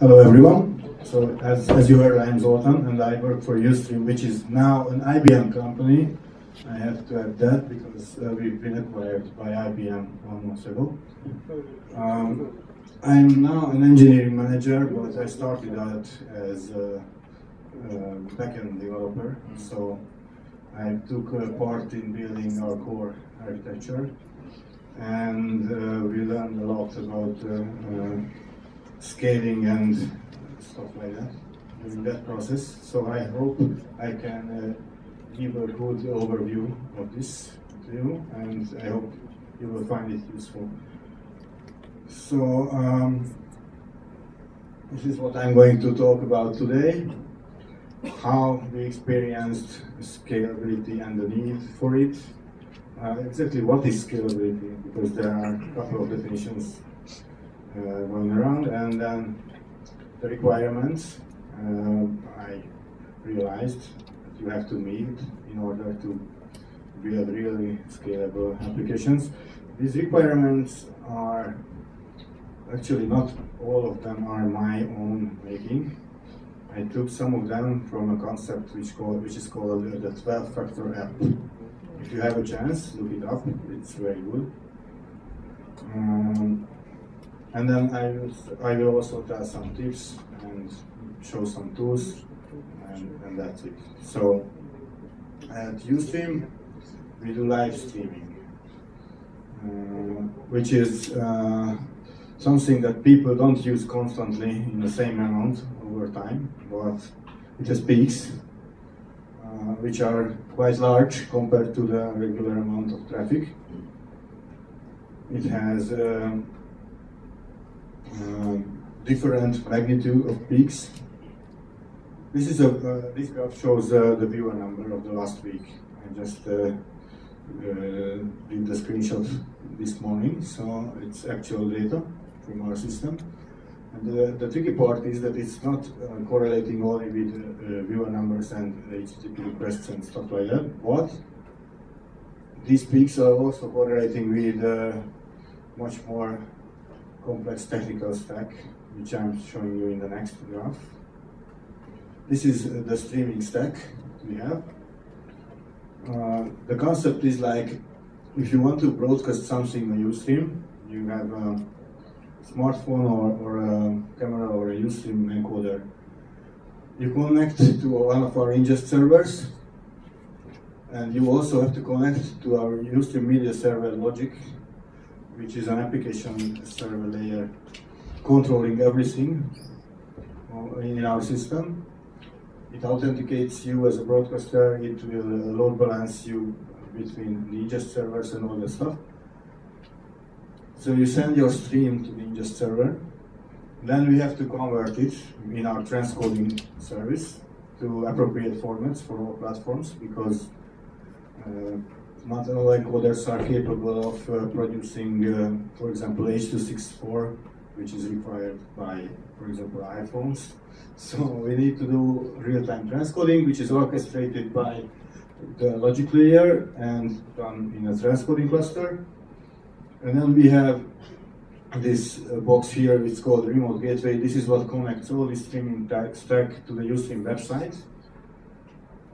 Hello everyone. So as you heard, I am Zoltan and I work for Ustream, which is now an IBM company. I have to add that because we've been acquired by IBM 1 month ago. I'm now an engineering manager, but I started out as a backend developer. So I took part in building our core architecture, and we learned a lot about scaling and stuff like that during that process. So I hope I can give a good overview of this to you, and I hope you will find it useful. So this is what I'm going to talk about today: how we experienced scalability and the need for it. Exactly what is scalability, because there are a couple of definitions going around, and then the requirements I realized that you have to meet in order to build really scalable applications. These requirements are actually not all of them are my own making. I took some of them from a concept which is called the 12-factor app. If you have a chance, look it up, it's very good. And then I will also tell some tips and show some tools, and that's it. So at Ustream, we do live streaming, which is something that people don't use constantly in the same amount over time, but it has peaks, which are quite large compared to the regular amount of traffic. It has different magnitude of peaks. This graph shows the viewer number of the last week. I just did the screenshot this morning, so it's actual data from our system. And the tricky part is that it's not correlating only with viewer numbers and HTTP requests and stuff like that, but these peaks are also correlating with much more complex technical stack, which I'm showing you in the next graph. This is the streaming stack we have. The concept is like, if you want to broadcast something on Ustream, you have a smartphone or a camera or a Ustream encoder. You connect to one of our ingest servers, and you also have to connect to our Ustream media server logic, which is an application server layer controlling everything in our system. It authenticates you as a broadcaster, it will load balance you between the ingest servers and all that stuff. So you send your stream to the ingest server, then we have to convert it in our transcoding service to appropriate formats for all platforms, because not all encoders are capable of producing, for example, H.264, which is required by, for example, iPhones. So we need to do real-time transcoding, which is orchestrated by the logic layer and done in a transcoding cluster. And then we have this box here, it's called Remote Gateway. This is what connects all the streaming stack to the Ustream website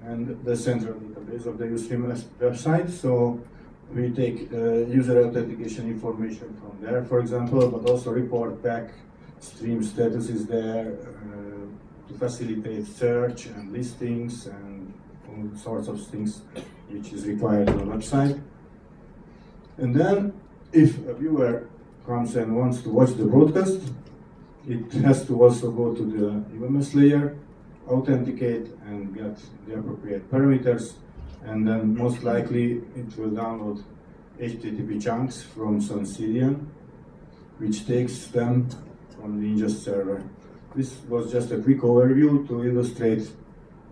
and the central database of the Ustream website. So we take user authentication information from there, for example, but also report back stream statuses there to facilitate search and listings and all sorts of things which is required on the website. And then if a viewer comes and wants to watch the broadcast, it has to also go to the UMS layer, authenticate and get the appropriate parameters, and then most likely it will download HTTP chunks from some CDN, which takes them from the ingest server. This was just a quick overview to illustrate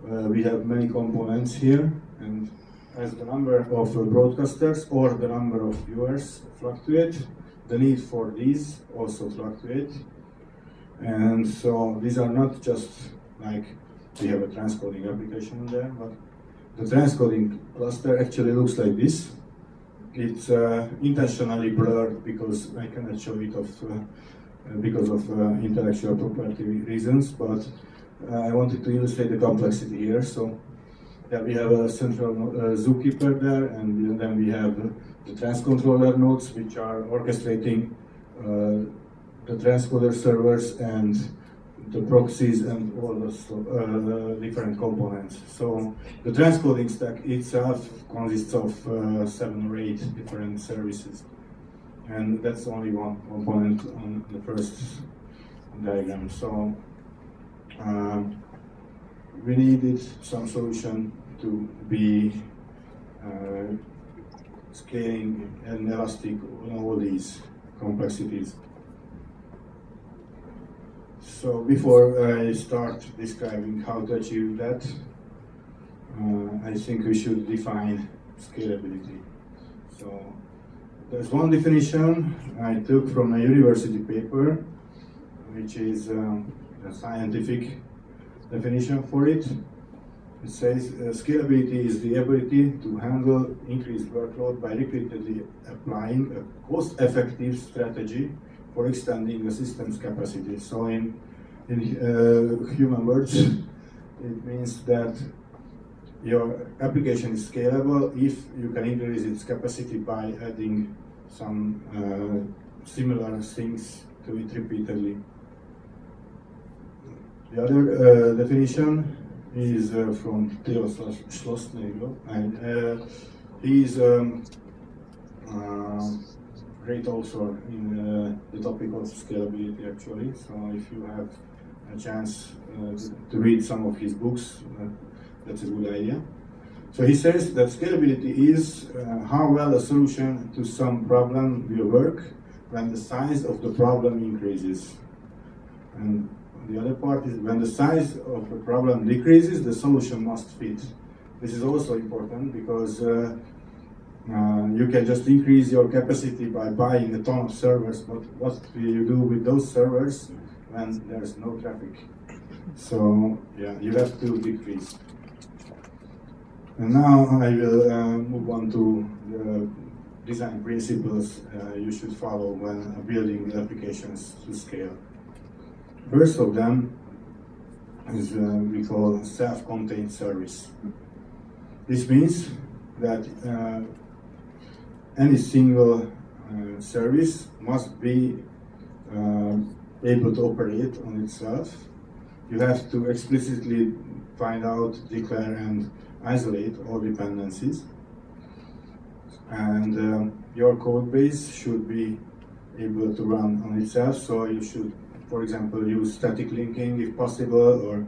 we have many components here, and as the number of broadcasters or the number of viewers fluctuate, the need for these also fluctuate. And so these are not just like we have a transcoding application there, but the transcoding cluster actually looks like this. It's intentionally blurred because I cannot show it off because of intellectual property reasons, but I wanted to illustrate the complexity here. So yeah, we have a central zookeeper there, and then we have the transcontroller nodes, which are orchestrating the transcoder servers and the proxies and all the different components. So the transcoding stack itself consists of 7 or 8 different services. And that's only one component on the first diagram. So we needed some solution to be scaling and elastic on all these complexities. So before I start describing how to achieve that, I think we should define scalability. So there's one definition I took from a university paper, which is a scientific definition for it. It says scalability is the ability to handle increased workload by repeatedly applying a cost-effective strategy for extending the system's capacity. So in human words, it means that your application is scalable if you can increase its capacity by adding some similar things to it repeatedly. The other definition is from Theo Schlossnagel, and he is great author in the topic of scalability, actually. So if you have a chance to read some of his books, that's a good idea. So he says that scalability is how well a solution to some problem will work when the size of the problem increases. And the other part is when the size of the problem decreases, the solution must fit. This is also important because you can just increase your capacity by buying a ton of servers, but what will you do with those servers when there's no traffic? So yeah, you have to decrease. And now I will move on to the design principles you should follow when building applications to scale. First of them is we call self-contained service. This means that any single service must be able to operate on itself. You have to explicitly find out, declare, and isolate all dependencies. And your code base should be able to run on itself, so you should, for example, use static linking if possible, or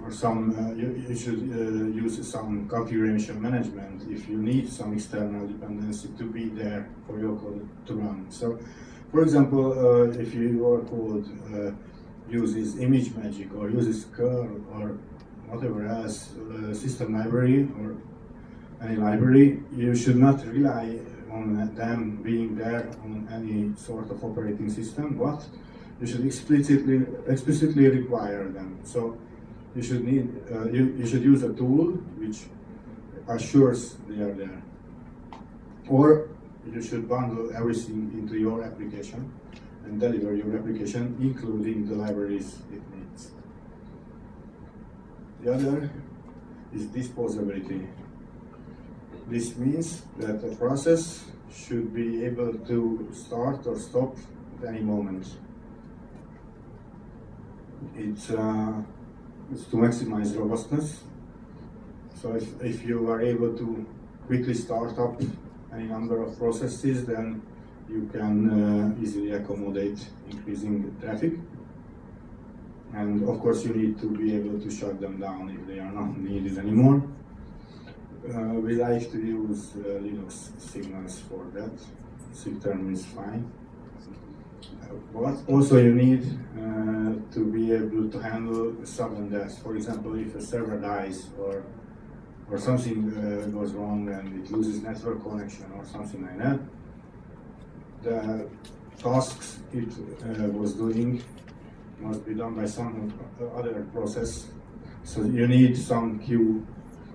some you should use some configuration management if you need some external dependency to be there for your code to run. So, for example, if your code uses ImageMagick or uses curl or whatever else system library or any library, you should not rely on them being there on any sort of operating system, but you should explicitly require them. So you should you should use a tool which assures they are there, or you should bundle everything into your application and deliver your application, including the libraries it needs. The other is disposability. This means that a process should be able to start or stop at any moment. It's to maximize robustness. So if you are able to quickly start up any number of processes, then you can easily accommodate increasing traffic. And of course, you need to be able to shut them down if they are not needed anymore. We like to use Linux signals for that. Sigterm is fine. But also you need to be able to handle sudden deaths. For example, if a server dies or something goes wrong and it loses network connection or something like that, the tasks it was doing must be done by some other process. So you need some queue,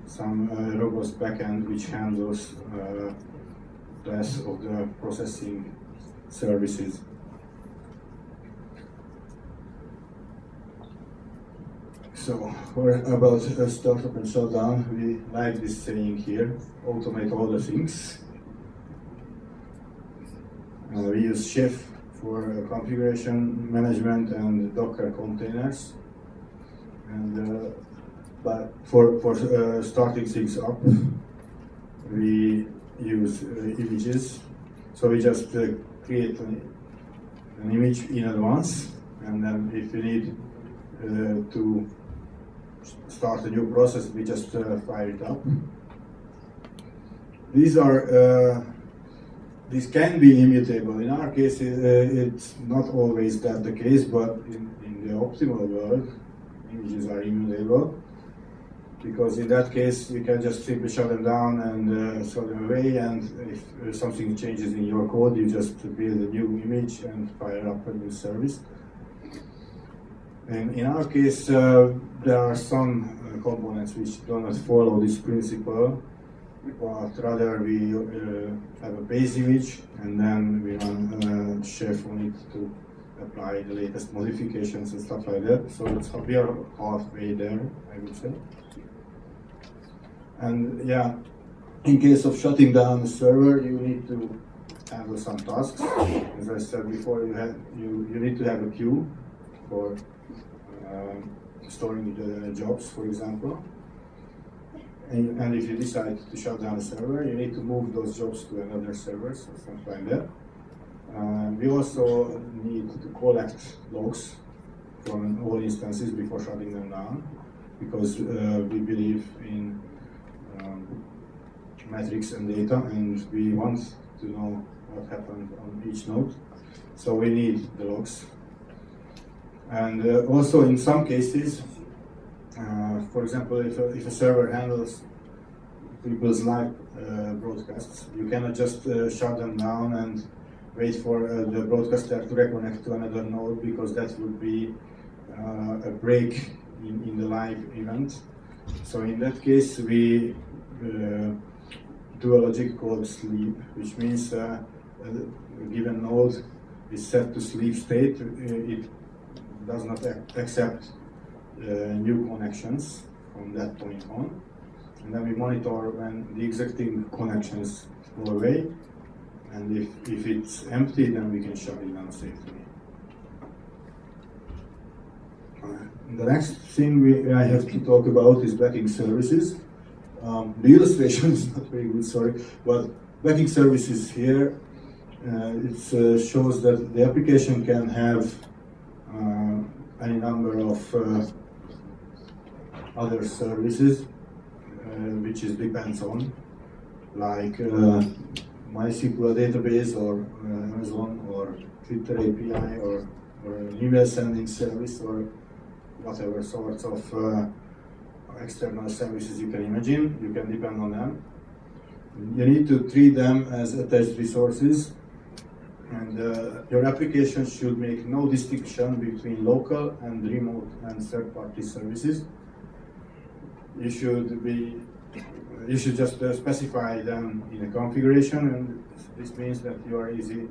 some robust backend which handles the rest of the processing services. So, about startup and shutdown, we like this saying here: automate all the things. We use Chef for configuration management and Docker containers. And but for starting things up, we use images. So we just create an image in advance, and then if we need to start a new process, we just fire it up. These can be immutable. In our case, it's not always that the case, but in the optimal world, images are immutable, because in that case, you can just simply shut them down and throw them away, and if something changes in your code, you just build a new image and fire up a new service. And in our case, there are some components which do not follow this principle, but rather we have a base image, and then we run Chef on it to apply the latest modifications and stuff like that. So we are halfway there, I would say. And yeah, in case of shutting down a server, you need to handle some tasks. As I said before, you need to have a queue for storing the jobs, for example. And if you decide to shut down a server, you need to move those jobs to another server, or something like that. We also need to collect logs from all instances before shutting them down, because we believe in metrics and data, and we want to know what happened on each node. So we need the logs. And also in some cases, for example, if a server handles people's live broadcasts, you cannot just shut them down and wait for the broadcaster to reconnect to another node, because that would be a break in the live event. So in that case, we do a logic called sleep, which means a given node is set to sleep state. It does not accept new connections from that point on. And then we monitor when the existing connections go away. And if it's empty, then we can shut it down safely. The next thing I have to talk about is backing services. The illustration is not very good, sorry, but backing services here, it shows that the application can have any number of other services, which depends on, like MySQL database, or Amazon, or Twitter API, or an email sending service, or whatever sorts of external services you can imagine. You can depend on them. You need to treat them as attached resources, and your application should make no distinction between local and remote and third-party services. You should just specify them in a configuration, and this means that you are easily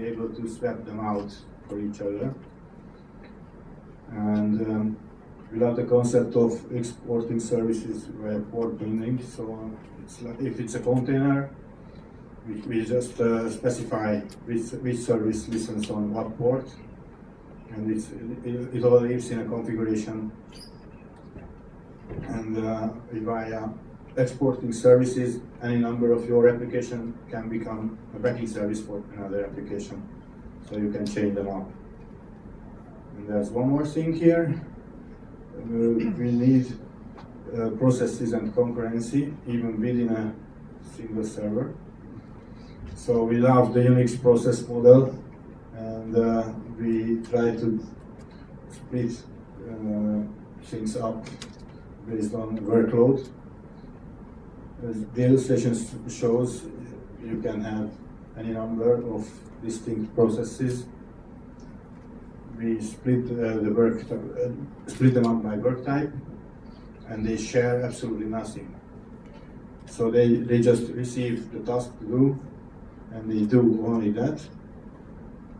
able to swap them out for each other. And we love the concept of exporting services via port binding. So it's like if it's a container, we just specify which service listens on what port, and it all lives in a configuration. And via exporting services, any number of your application can become a backing service for another application. So you can chain them up. And there's one more thing here. We need processes and concurrency even within a single server. So we love the Unix process model, and we try to split things up based on workload. As the illustration shows, you can have any number of distinct processes. We split split them up by work type, and they share absolutely nothing. So they just receive the task to do, and they do only that.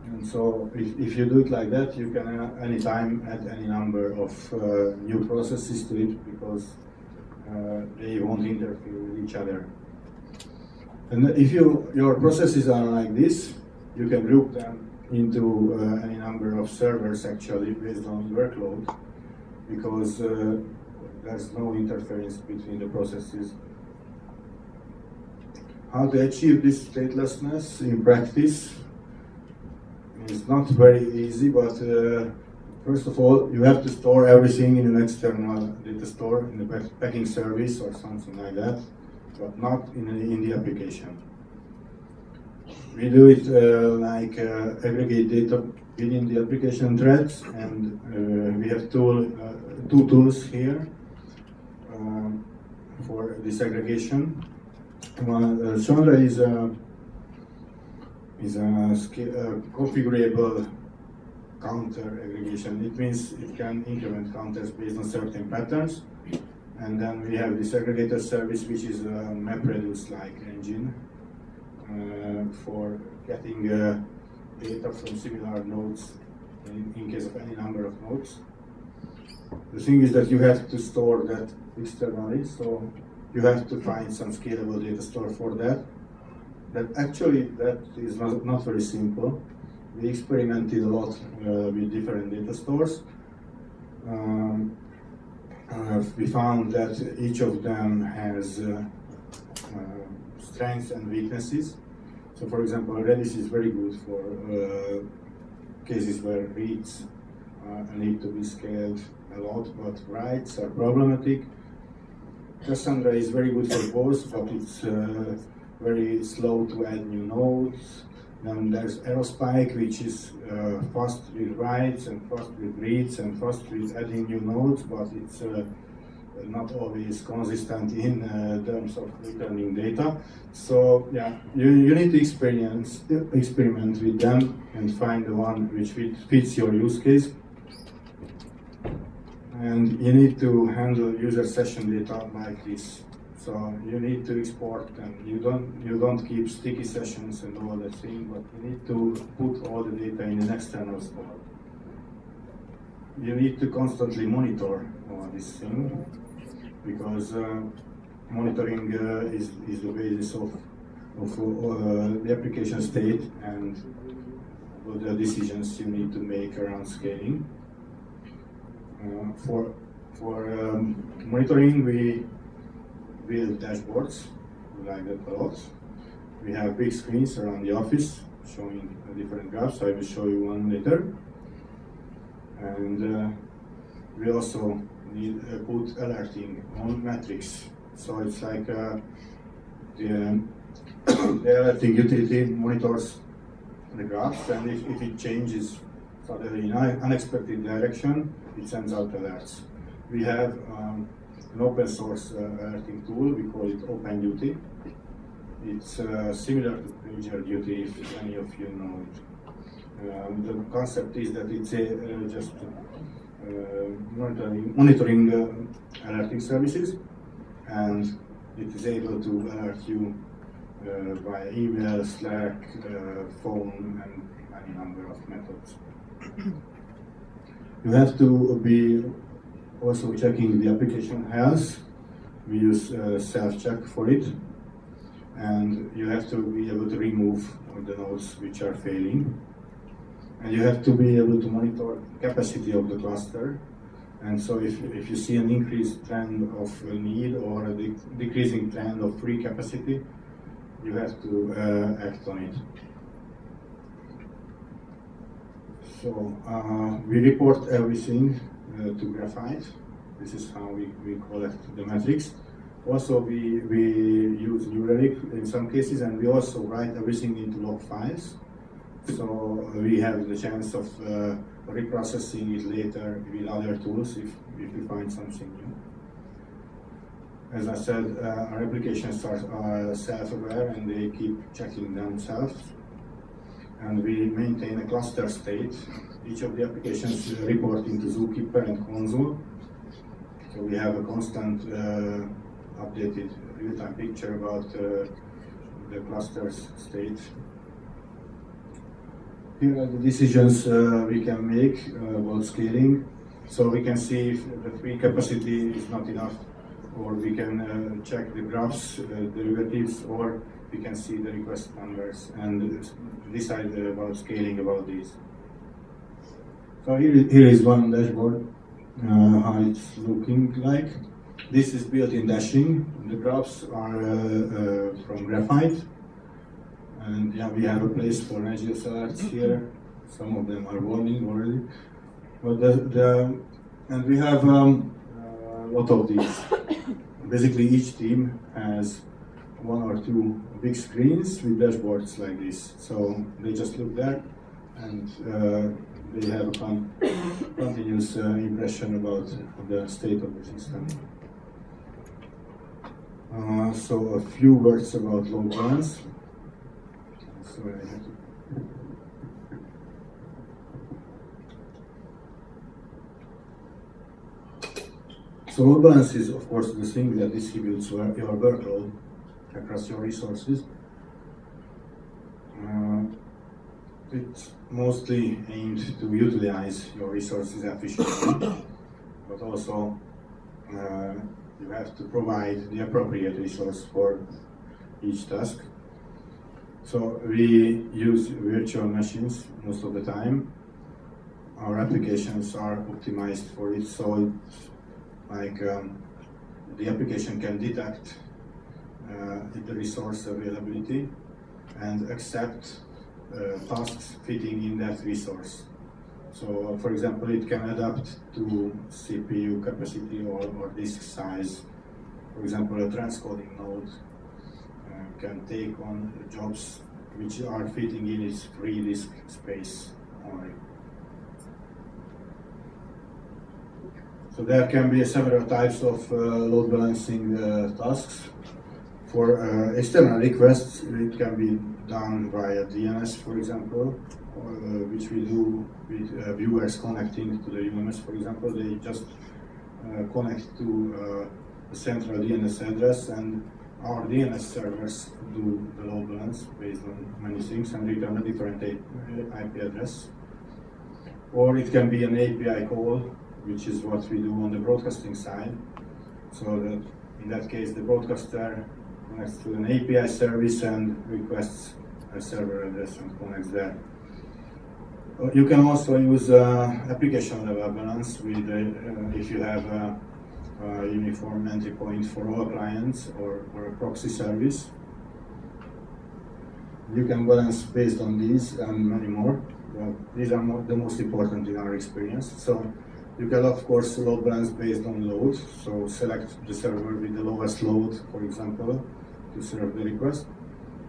And so if you do it like that, you can anytime add any number of new processes to it, because they won't interfere with each other. And if your processes are like this, you can group them into any number of servers actually based on workload, because there's no interference between the processes. How to achieve this statelessness in practice is not very easy, but first of all, you have to store everything in an external data store, in the packing service or something like that, but not in the application. We do it like aggregate data within the application threads, and we have two tools here for this aggregation. One, Chandra is a configurable counter aggregation. It means it can increment counters based on certain patterns. And then we have this aggregator service, which is a MapReduce-like engine for getting data from similar nodes in case of any number of nodes. The thing is that you have to store that externally, so you have to find some scalable data store for that. That is not very simple. We experimented a lot with different data stores. We found that each of them has strengths and weaknesses. So for example, Redis is very good for cases where reads need to be scaled a lot, but writes are problematic. Cassandra is very good for both, but it's very slow to add new nodes. Then there's Aerospike, which is fast with writes and fast with reads and fast with adding new nodes, but it's not always consistent in terms of returning data. So yeah, you need to experiment with them and find the one which fits your use case. And you need to handle user session data like this. So you need to export them. You don't keep sticky sessions and all that thing, but you need to put all the data in an external store. You need to constantly monitor this thing, because monitoring is the basis of the application state and the decisions you need to make around scaling. For monitoring, we build dashboards. We like that a lot. We have big screens around the office showing different graphs. I will show you one later. And we also need put alerting on metrics. So it's like the alerting utility monitors the graphs, and if it changes suddenly in an unexpected direction, it sends out alerts. We have an open source alerting tool. We call it OpenDuty. It's similar to PagerDuty, if any of you know it. The concept is that it's just monitoring alerting services, and it is able to alert you via email, Slack, phone, and any number of methods. You have to be also checking the application health. We use self-check for it, and you have to be able to remove the nodes which are failing. And you have to be able to monitor capacity of the cluster. And so if you see an increased trend of need or a decreasing trend of free capacity, you have to act on it. So we report everything to Graphite. This is how we collect the metrics. Also, we use New Relic in some cases, and we also write everything into log files. So we have the chance of reprocessing it later with other tools if we find something new. As I said, our applications are self-aware and they keep checking themselves. And we maintain a cluster state. Each of the applications report into Zookeeper and Console. So we have a constant updated real-time picture about the cluster's state. here are the decisions we can make about scaling. So we can see if the free capacity is not enough, or we can check the graphs, derivatives, or we can see the request numbers and decide about scaling about these. So here is one dashboard, how it's looking like. This is built in Dashing. The graphs are from graphite. And yeah, we have a place for energy selects here. Some of them are warning already. But and we have a lot of these. Basically, each team has one or two big screens with dashboards like this. So they just look there, and they have a continuous impression about the state of the system. So a few words about load balance. Sorry, I have to. So load balance is, of course, the thing that distributes your workload across your resources. It's mostly aimed to utilize your resources efficiently, but also you have to provide the appropriate resource for each task. So we use virtual machines most of the time. Our applications are optimized for it, so it's like the application can detect the resource availability and accept tasks fitting in that resource. So, for example, it can adapt to CPU capacity or disk size. For example, a transcoding node can take on jobs which are fitting in its free disk space only. So there can be several types of load balancing tasks. For external requests, it can be done via DNS, for example, which we do with viewers connecting to the UMS, for example. They just connect to a central DNS address, and our DNS servers do the load balance based on many things and return a different IP address. Or it can be an API call, which is what we do on the broadcasting side. So that in that case, the broadcaster connects to an API service and requests a server address and connects there. You can also use application level balance with if you have a uniform entry point for all clients or a proxy service. You can balance based on these and many more. These are the most important in our experience. So you can, of course, load balance based on load. So select the server with the lowest load, for example, to serve the request.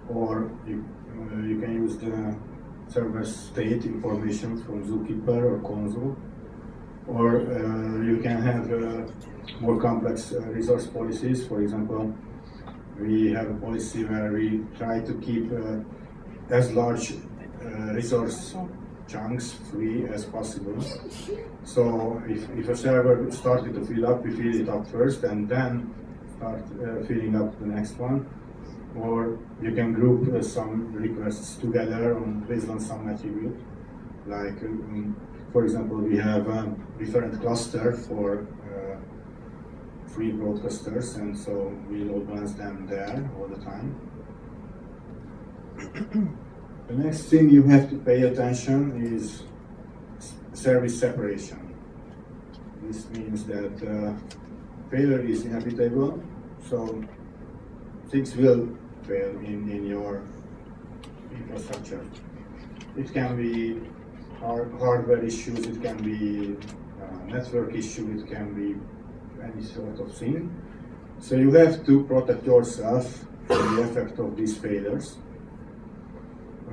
Or you can use the server state information from Zookeeper or Console. Or you can have more complex resource policies. For example, we have a policy where we try to keep as large resource chunks free as possible. So if a server started to fill up, we fill it up first and then start filling up the next one. Or you can group some requests together based on some attribute. Like, for example, we have a different cluster for free broadcasters, and so we load balance them there all the time. The next thing you have to pay attention is service separation. This means that failure is inevitable, so things will fail in your infrastructure. It can be hardware issues, it can be network issue, it can be any sort of thing. So you have to protect yourself from the effect of these failures.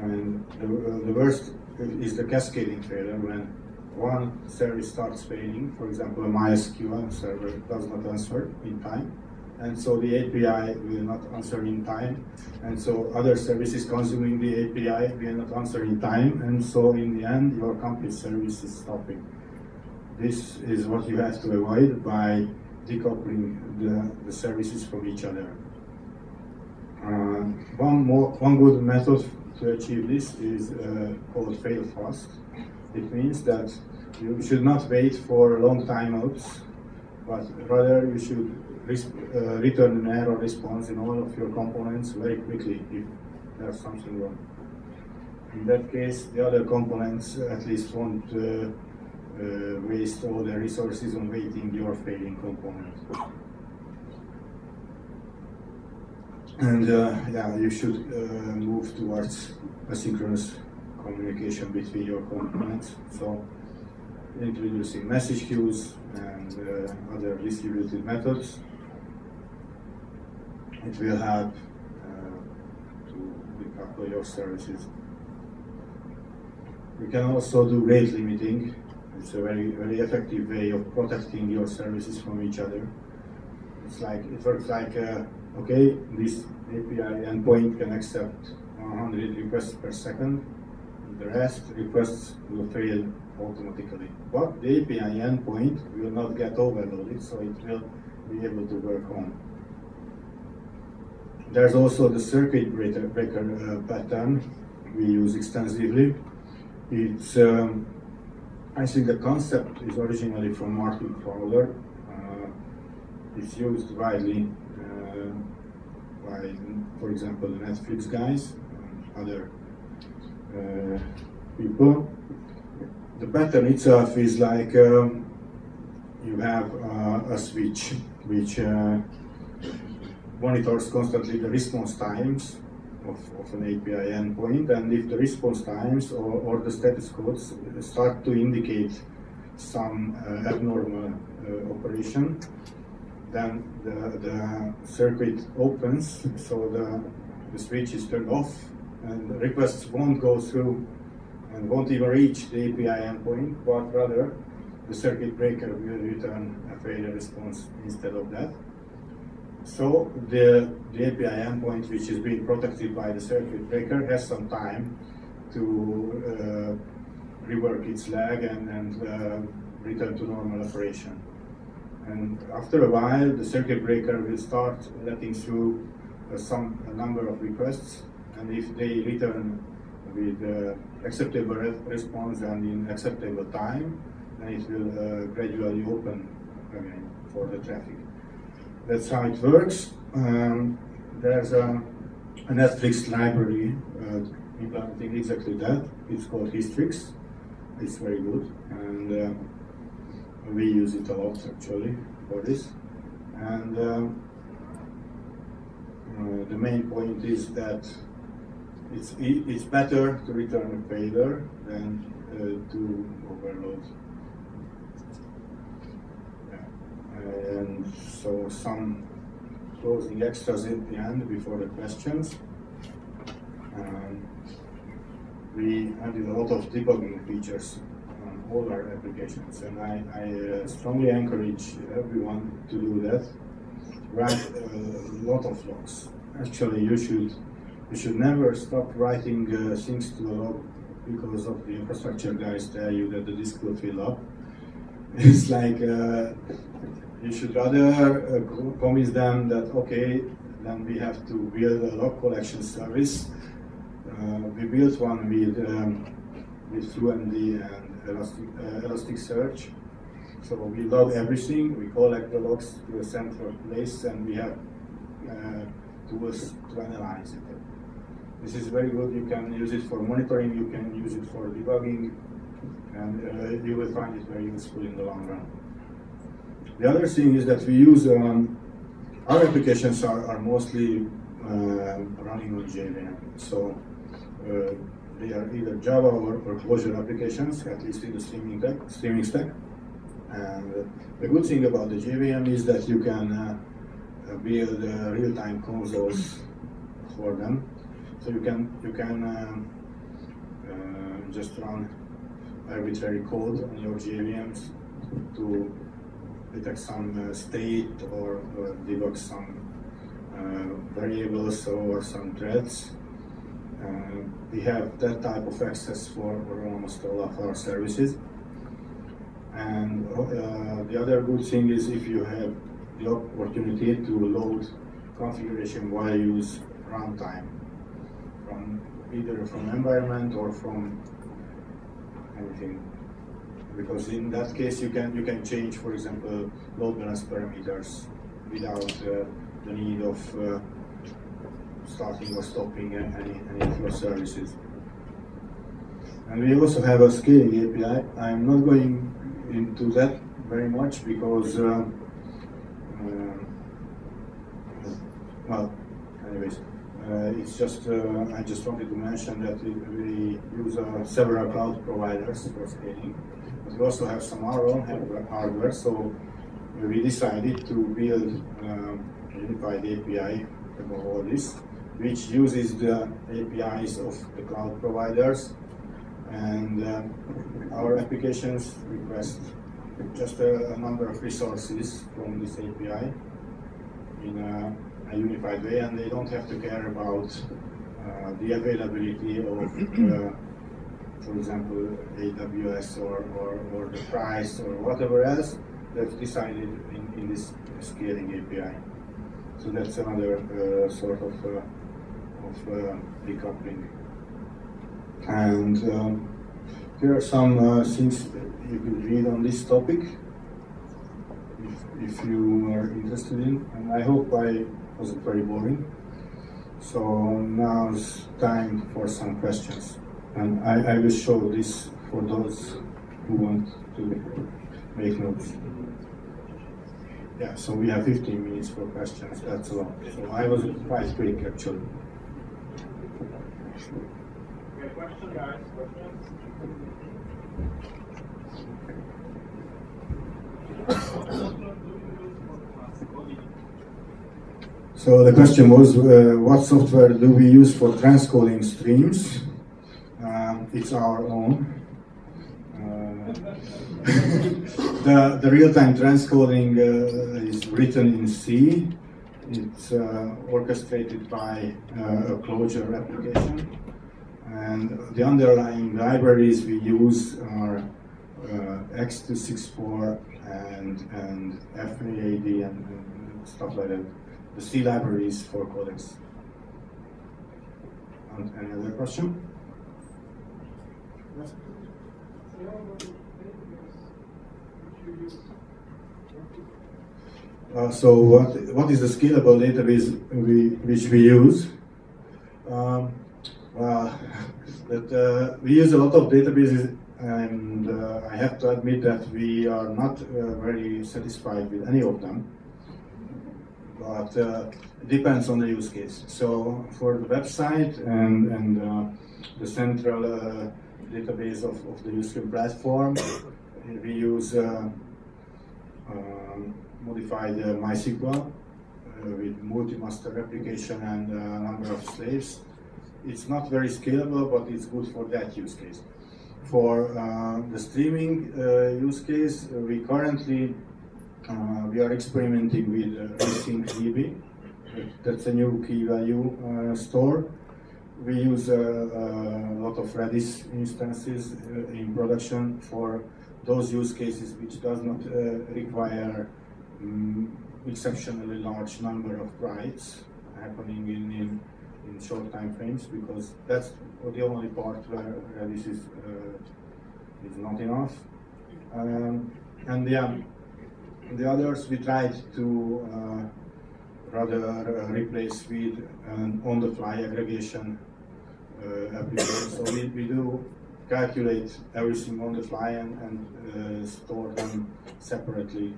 And the worst is the cascading failure, when one service starts failing. For example, a MySQL server does not answer in time, and so the API will not answer in time, and so other services consuming the API will not answer in time, and so in the end your complete service is stopping. This is what you have to avoid by decoupling the services from each other. One good method to achieve this is called fail fast. It means that you should not wait for long timeouts, but rather you should return an error response in all of your components very quickly if there's something wrong. In that case, the other components at least won't waste all their resources on waiting your failing component. And yeah, you should move towards asynchronous communication between your components. So introducing message queues and other distributed methods. It will help to decouple your services. You can also do rate limiting. It's a very effective way of protecting your services from each other. It works like, okay, this API endpoint can accept 100 requests per second. The rest requests will fail automatically. But the API endpoint will not get overloaded, so it will be able to work on. There's also the circuit breaker pattern we use extensively. It's, I think the concept is originally from Martin Fowler. It's used widely by, for example, the Netflix guys and other people. The pattern itself is like you have a switch which monitors constantly the response times of an API endpoint, and if the response times or the status codes start to indicate some abnormal operation, then the circuit opens, so the switch is turned off, and the requests won't go through and won't even reach the API endpoint, but rather the circuit breaker will return a failure response instead of that. So the API endpoint, which is being protected by the circuit breaker, has some time to rework its lag and return to normal operation. And after a while, the circuit breaker will start letting through a number of requests, and if they return with acceptable response and in acceptable time, then it will gradually open again for the traffic. That's how it works. There's a Netflix library implementing exactly that. It's called Histrix. It's very good, and we use it a lot actually for this. And the main point is that it's better to return a failure than to overload. And so some closing extras at the end before the questions. We added a lot of debugging features on all our applications, and I strongly encourage everyone to do that. Write a lot of logs. Actually, you should never stop writing things to a log because of the infrastructure guys tell you that the disk will fill up. It's like you should rather promise them that, okay, then we have to build a log collection service. We built one with Fluentd and Elasticsearch. So we log everything, we collect the logs to a central place, and we have tools to analyze it. This is very good. You can use it for monitoring, you can use it for debugging, and you will find it very useful in the long run. The other thing is that we use, our applications are mostly running on JVM. So they are either Java or Clojure applications, at least in the streaming stack. And the good thing about the JVM is that you can build real-time consoles for them. So you can just run arbitrary code on your JVMs to detect some state or debug some variables or some threads. We have that type of access for almost all of our services. And the other good thing is if you have the opportunity to load configuration values runtime from either from environment or from anything. Because in that case, you can change, for example, load balance parameters without the need of starting or stopping any of your services. And we also have a scaling API. I'm not going into that very much because, well, anyways, it's just I just wanted to mention that we use several cloud providers for scaling, but we also have some our own hardware. So we decided to build a unified API about all this, which uses the APIs of the cloud providers. And our applications request just a number of resources from this API in a unified way, and they don't have to care about the availability of, for example, AWS or the price or whatever else. They've decided in this scaling API. So that's another sort of decoupling. And here are some things you could read on this topic if you are interested in. And I hope I wasn't very boring. So now's time for some questions. And I will show this for those who want to make notes. Yeah, so we have 15 minutes for questions, that's a lot. So I was quite quick actually. Question, guys. Questions? So the question was, what software do we use for transcoding streams? It's our own. The real-time transcoding is written in C. It's orchestrated by a Clojure application. And the underlying libraries we use are X264 and FAAD and stuff like that. The C libraries for codecs. And any other question? Yes. So what is the scalable database which we use? Well, we use a lot of databases, and I have to admit that we are not very satisfied with any of them. But it depends on the use case. So for the website and the central database of the Useful platform, we use modified MySQL with multi-master replication and a number of slaves. It's not very scalable, but it's good for that use case. For the streaming use case, we currently we are experimenting with ResyncDB. That's a new key value store. We use a lot of Redis instances in production for those use cases which does not require exceptionally large number of writes happening in short time frames, because that's the only part where Redis is not enough. And yeah, the others we tried to rather replace with an on-the-fly aggregation application. So we do calculate everything on the fly and store them separately.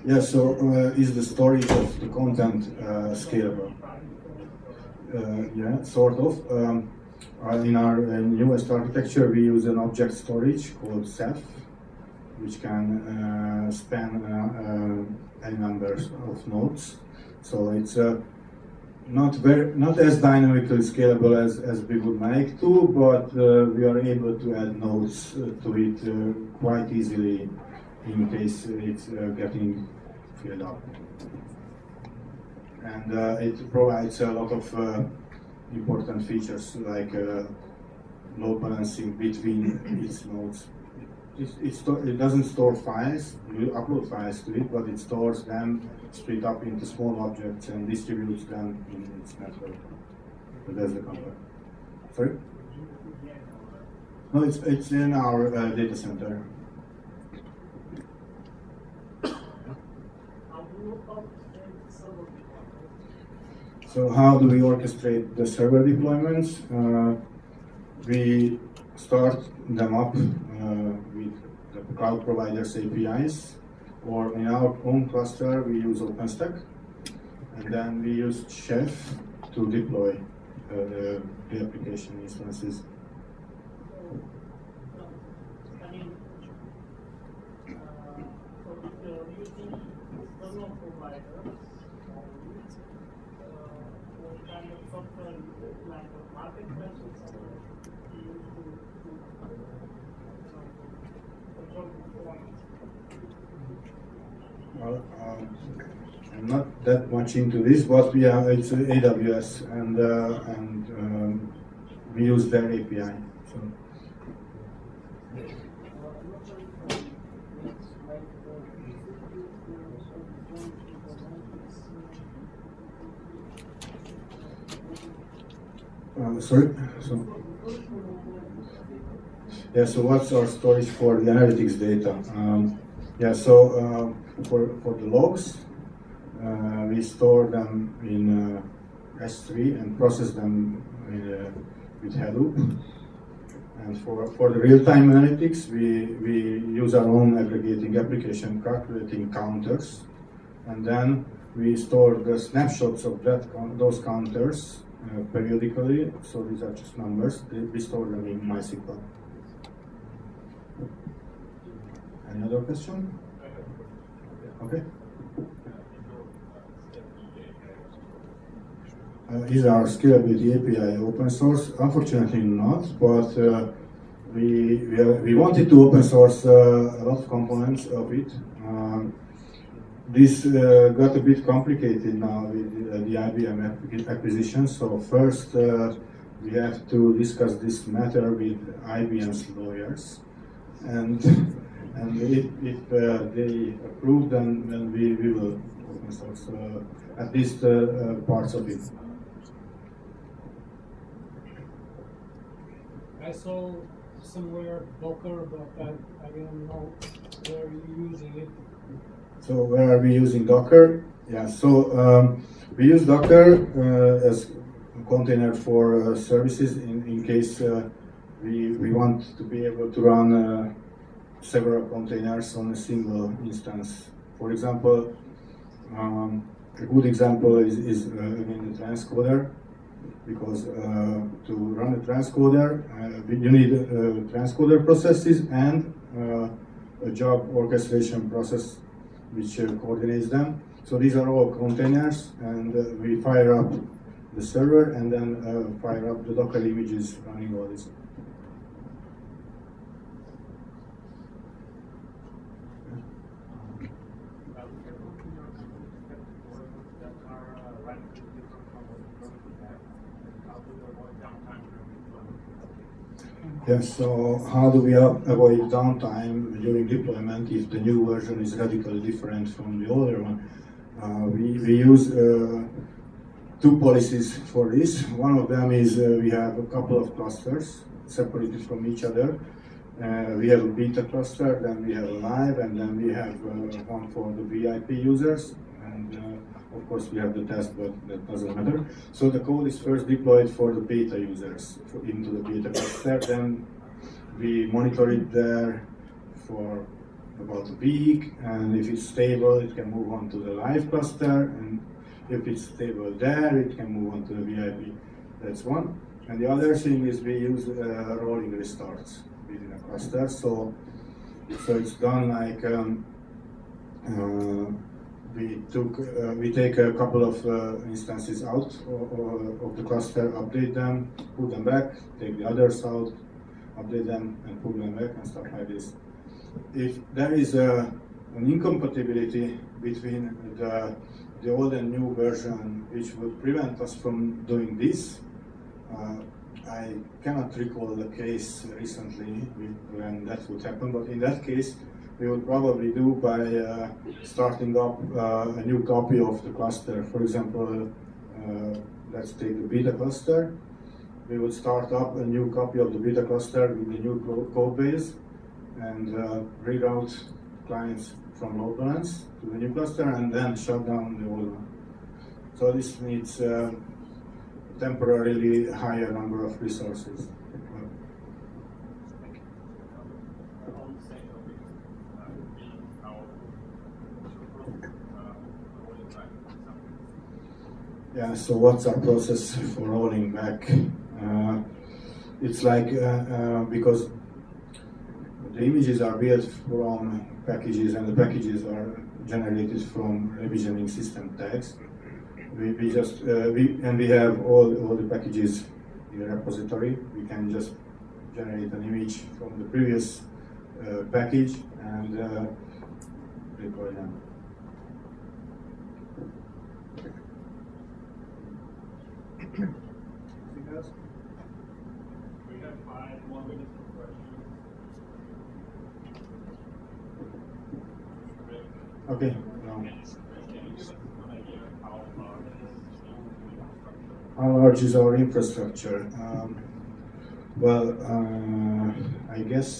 Yeah, so is the storage of the content scalable? Yeah, sort of. In our newest architecture, we use an object storage called Ceph, which can span any numbers of nodes. So it's not as dynamically scalable as we would like to, but we are able to add nodes to it quite easily in case it's getting filled up. And it provides a lot of important features like load balancing between its nodes. it doesn't store files. You upload files to it, but it stores them split up into small objects and distributes them in its network. So that's the company. Sorry? No, it's in our data center. So how do we orchestrate the server deployments? We start them up with the cloud providers APIs, or in our own cluster we use OpenStack, and then we use Chef to deploy the application instances. So if you're using external providers, what kind of software like a marketplace or something you use to control performance? Well, I'm not that much into this, but yeah, it's AWS, and we use their API. So. Sorry? So what's our storage for the analytics data? For the logs, we store them in S3 and process them with Hadoop. And for the real-time analytics, we use our own aggregating application calculating counters, and then we store the snapshots of those counters periodically. So these are just numbers. We store them in MySQL. Any other question? Okay. Is our scalability API open source? Unfortunately not, but we wanted to open source a lot of components of it. This got a bit complicated now with the IBM acquisition. So first we have to discuss this matter with IBM's lawyers, and if they approve, then we will open source at least parts of it. I saw somewhere Docker, but I didn't know where you're using it. So where are we using Docker? Yeah, so we use Docker as a container for services in case we want to be able to run several containers on a single instance. For example, a good example is again the transcoder, because to run a transcoder, you need transcoder processes and a job orchestration process which coordinates them. So these are all containers, and we fire up the server and then fire up the Docker images running all this. Yes, so how do we avoid downtime during deployment if the new version is radically different from the older one? We use two policies for this. One of them is we have a couple of clusters separated from each other. We have a beta cluster, then we have a live, and then we have one for the VIP users. And of course, we have the test, but that doesn't matter. So the code is first deployed for the beta users into the beta cluster. Then we monitor it there for about a week, and if it's stable, it can move on to the live cluster. And if it's stable there, it can move on to the VIP. That's one. And the other thing is we use rolling restarts within a cluster. So it's done like we take a couple of instances out of the cluster, update them, put them back, take the others out, update them, and put them back, and stuff like this. If there is an incompatibility between the old and new version, which would prevent us from doing this, I cannot recall the case recently when that would happen, but in that case, we would probably do by starting up a new copy of the cluster. For example, let's take the beta cluster. We would start up a new copy of the beta cluster with the new code base and reroute clients from load balance to the new cluster and then shut down the old one. So this needs temporarily higher number of resources. On the same topic, how to improve rolling back something. Yeah, so what's our process for rolling back? It's like, because the images are built from packages and the packages are generated from revisioning system tags. We have all the packages in the repository. We can just generate an image from the previous package and deploy them. Anything else? We have 5 more minutes for questions. Okay. Can you give us an idea of how large is infrastructure? How large is our infrastructure? I guess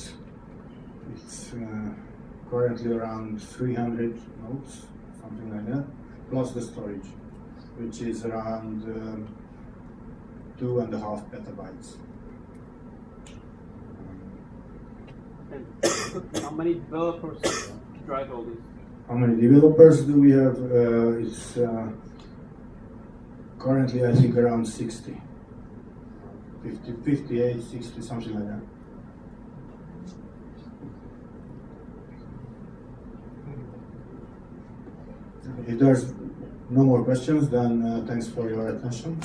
it's currently around 300 nodes, something like that, plus the storage, which is around 2.5 petabytes. And how many developers drive all this? How many developers do we have? It's currently, I think, around 60. 50, 58, 60, something like that. If there's no more questions, then thanks for your attention.